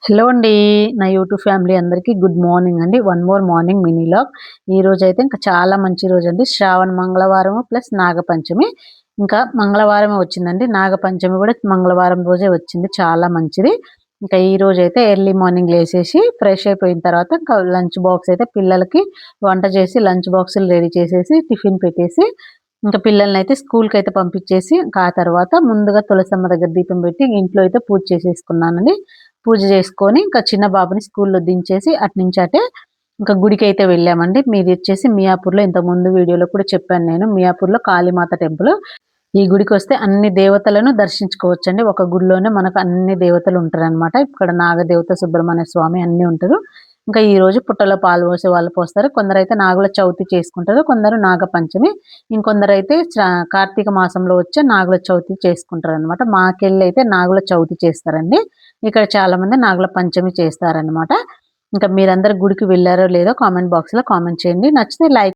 Hello అండి. నా YouTube family అందరికీ గుడ్ మార్నింగ్ అండి. One more morning mini vlog. ఈరోజైతే ఇంకా చాలా మంచి రోజండి. శ్రావణ మంగళవారము ప్లస్ నాగపంచమి. ఇంకా మంగళవారమే వచ్చిందండి. నాగపంచమి కూడా మంగళవారం రోజే వచ్చింది. చాలా మంచిది. ఇంకా ఈ రోజైతే ఎర్లీ మార్నింగ్ లేసేసి ఫ్రెష్ అయిపోయిన తర్వాత ఇంకా లంచ్ బాక్స్ అయితే పిల్లలకి వంట చేసి లంచ్ బాక్సులు రెడీ చేసేసి టిఫిన్ పెట్టేసి ఇంకా పిల్లల్నయితే స్కూల్‌కైతే పంపించేసి ఇంకా ఆ తర్వాత ముందుగా తులసమ్మ దగ్గర దీపం పెట్టి ఇంట్లో అయితే పూజ చేసేసుకున్నానండి. పూజ చేసుకొని ఇంకా చిన్న బాబుని స్కూల్‌లో దించేసి అటునుంచి అటే ఇంకా గుడికైతే వెళ్ళామండి. మీదొచ్చేసి మియాపూర్‌లో ఇంతకుముందు వీడియోలో కూడా చెప్పాను నేను. మియాపూర్‌లో కాళీమాత టెంపుల్. ఈ గుడికొస్తే అన్ని దేవతలను దర్శించుకోవచ్చండి. ఒక గుడిలోనే మనకు అన్ని దేవతలు ఉంటారనమాట. ఇక్కడ నాగదేవత, సుబ్రహ్మణ్య స్వామి అన్నీ ఉంటారు. ఇంకా ఈరోజు పుట్టలో పాలు పోసే వాళ్ళు పోస్తారు. కొందరైతే నాగుల చవితి చేసుకుంటారు. కొందరు నాగపంచమి. ఇంకొందరైతే కార్తీక మాసంలో వచ్చే నాగుల చవితి చేసుకుంటారనమాట. మాకెళ్ళైతే నాగుల చవితి చేస్తారండి. ఇక్కడ చాలామంది నాగుల పంచమి చేస్తారనమాట. ఇంకా మీరందరూ గుడికి వెళ్లారో లేదో కామెంట్ బాక్స్‌లో కామెంట్ చేయండి. నచ్చితే లైక్